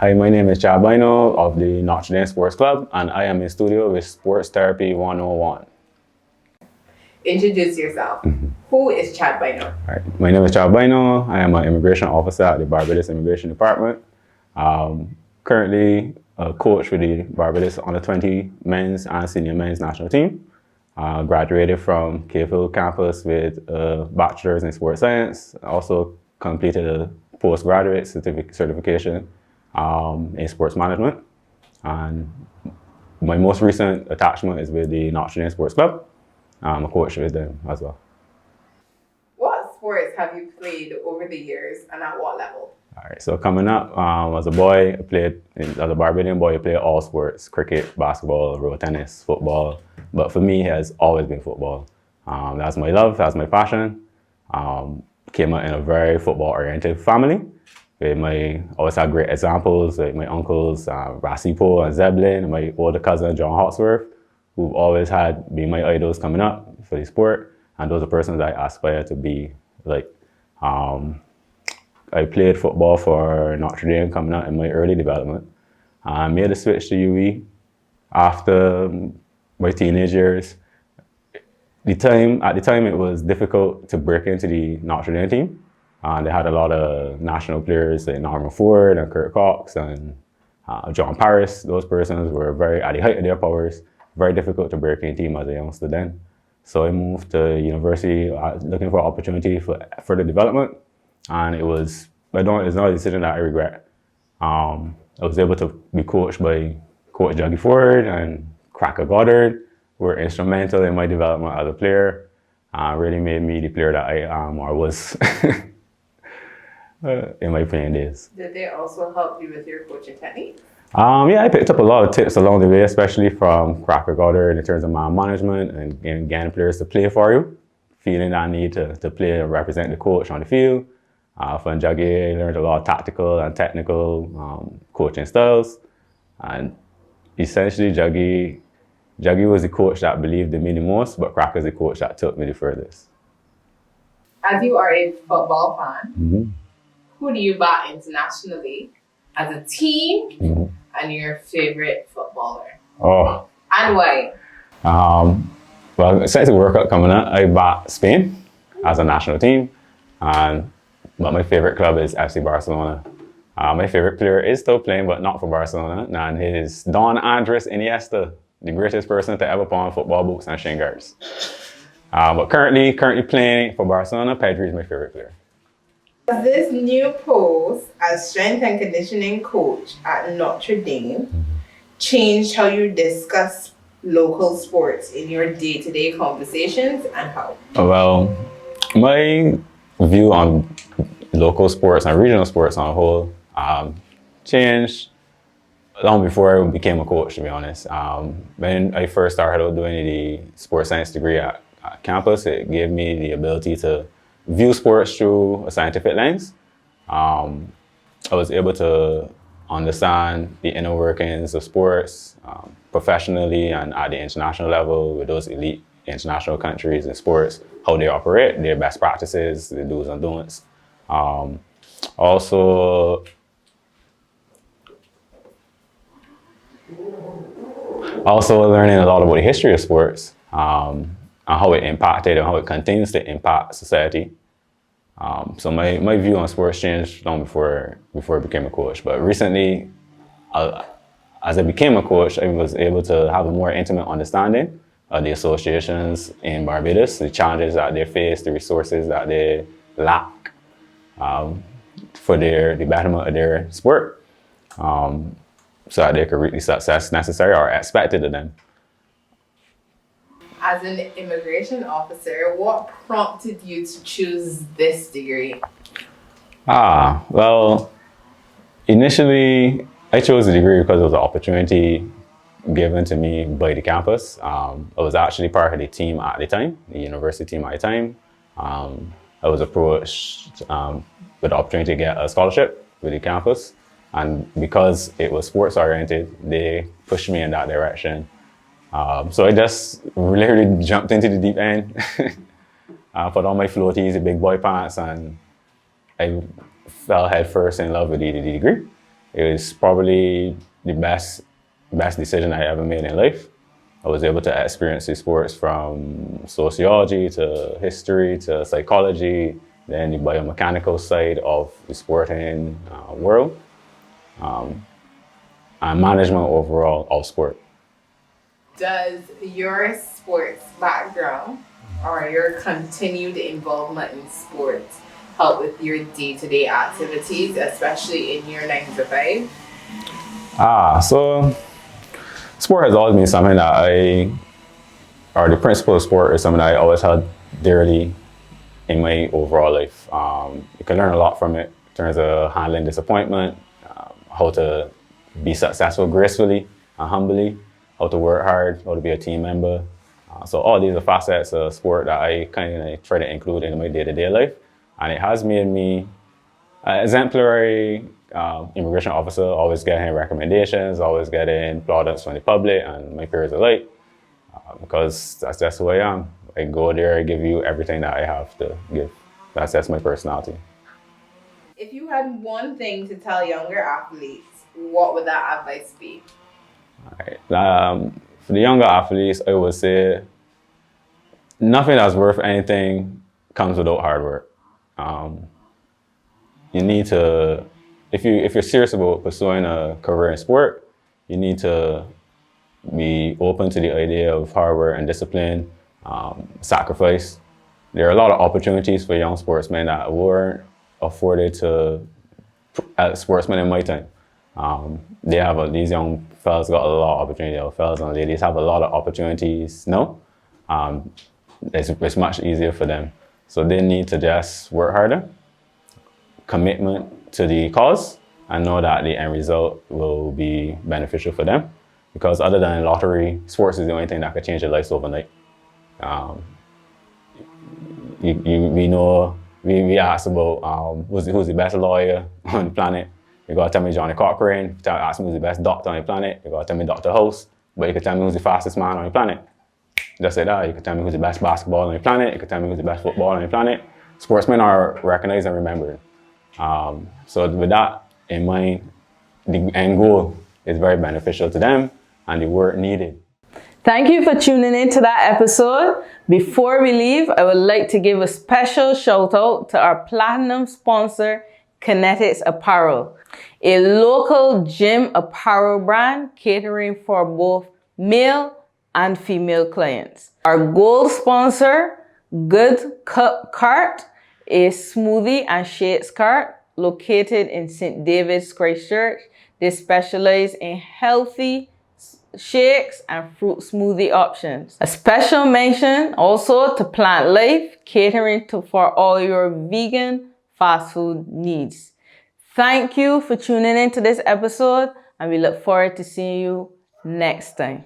Hi, my name is Chad Bino of the Notre Dame Sports Club, and I am in studio with Sports Therapy 101. Introduce yourself. Who is Chad Bino? All right. My name is Chad Bino. I am an immigration officer at the Barbados Immigration Department. Currently a coach with the Barbados Under-20 men's and senior men's national team. Graduated from Cave campus with a bachelor's in sports science. Also completed a postgraduate certification in sports management. And my most recent attachment is with the Notre Dame Sports Club. I'm a coach with them as well. What sports have you played over the years and at what level? All right, so coming up, as a boy, as a Barbadian boy, I played all sports: cricket, basketball, road tennis, football. But for me, it has always been football. That's my love, that's my passion. Came up in a very football-oriented family. I always had great examples, like my uncles, Rasipo and Zeblin, and my older cousin, John Hawksworth, who've always had been my idols coming up for the sport. And those are persons I aspire to be like. I played football for Notre Dame coming up in my early development. I made a switch to UE after my teenage years. At the time, it was difficult to break into the Notre Dame team. They had a lot of national players like Norman Ford and Kurt Cox and John Paris. Those persons were very at the height of their powers. Very difficult to break into team as a youngster then. So I moved to university looking for opportunity for further development. And it's not a decision that I regret. I was able to be coached by Coach Juggy Ford and Cracker Goddard, who were instrumental in my development as a player. Really made me the player that I am or was in my playing days. Did they also help you with your coaching technique? Yeah, I picked up a lot of tips along the way, especially from Cracker Goddard in terms of man management and getting players to play for you, feeling that need to play and represent the coach on the field. From Juggy, I learned a lot of tactical and technical coaching styles. And essentially, Juggy was the coach that believed in me the most, but Cracker's the coach that took me the furthest. As you are a football fan, who do you back internationally as a team and your favorite footballer? Oh. And why? Well, since the World Cup coming up, I back Spain as a national team. But my favorite club is FC Barcelona. My favorite player is still playing, but not for Barcelona. And it is Don Andres Iniesta, the greatest person to ever pawn football boots and shin guards. But currently playing for Barcelona, Pedri is my favorite player. Does this new post as strength and conditioning coach at Notre Dame change how you discuss local sports in your day-to-day conversations, and how? Well, my view on local sports and regional sports on a whole changed long before I became a coach, to be honest. When I first started out doing the sports science degree at campus, it gave me the ability to view sports through a scientific lens. I was able to understand the inner workings of sports professionally and at the international level with those elite international countries in sports, how they operate, their best practices, the do's and don'ts. Also learning a lot about the history of sports and how it impacted and how it continues to impact society. So my view on sports changed long before I became a coach. But recently, as I became a coach, I was able to have a more intimate understanding of the associations in Barbados, the challenges that they face, the resources that they lack for the betterment of their sport, so that they could reach the success necessary or expected of them. As an immigration officer, what prompted you to choose this degree? Well, initially I chose the degree because it was an opportunity given to me by the campus. I was actually part of the team at the time, the university team at the time. I was approached with the opportunity to get a scholarship with the campus. And because it was sports oriented, they pushed me in that direction. So I just literally jumped into the deep end, put on my floaties, the big boy pants, and I fell headfirst in love with the degree. It was probably the best decision I ever made in life. I was able to experience these sports from sociology to history to psychology, then the biomechanical side of the sporting world, and management overall of sport. Does your sports background or your continued involvement in sports help with your day-to-day activities, especially in your 9 to 5? So sport has always been something that the principle of sport is something that I always held dearly in my overall life. You can learn a lot from it in terms of handling disappointment, how to be successful gracefully and humbly, how to work hard, how to be a team member. So all these are facets of sport that I kind of try to include in my day-to-day life. And it has made me an exemplary immigration officer, always getting recommendations, always getting plaudits from the public and my peers alike, because that's just who I am. I go there, I give you everything that I have to give. That's my personality. If you had one thing to tell younger athletes, what would that advice be? All right. For the younger athletes, I would say nothing that's worth anything comes without hard work. You need to, if you're serious about pursuing a career in sport, you need to be open to the idea of hard work and discipline, sacrifice. There are a lot of opportunities for young sportsmen that weren't afforded to sportsmen in my time. These young fellas got a lot of opportunity. Our fellas and ladies have a lot of opportunities now. It's much easier for them. So they need to just work harder, commitment to the cause, and know that the end result will be beneficial for them. Because other than lottery, sports is the only thing that could change their lives overnight. We asked about who's the best lawyer on the planet. You gotta tell me Johnny Cochran. Ask me who's the best doctor on the planet. You gotta tell me Dr. House. But you can tell me who's the fastest man on the planet. Just like that. You can tell me who's the best basketball on the planet. You can tell me who's the best football on the planet. Sportsmen are recognized and remembered. So with that in mind, the end goal is very beneficial to them and the work needed. Thank you for tuning in to that episode. Before we leave, I would like to give a special shout out to our platinum sponsor, Kinetics Apparel, a local gym apparel brand catering for both male and female clients. Our gold sponsor, Good Cup Cart, a smoothie and shakes cart located in St. David's, Christchurch. They specialize in healthy shakes and fruit smoothie options. A special mention also to Plant Life, catering for all your vegan fast food needs. Thank you for tuning in to this episode, and we look forward to seeing you next time.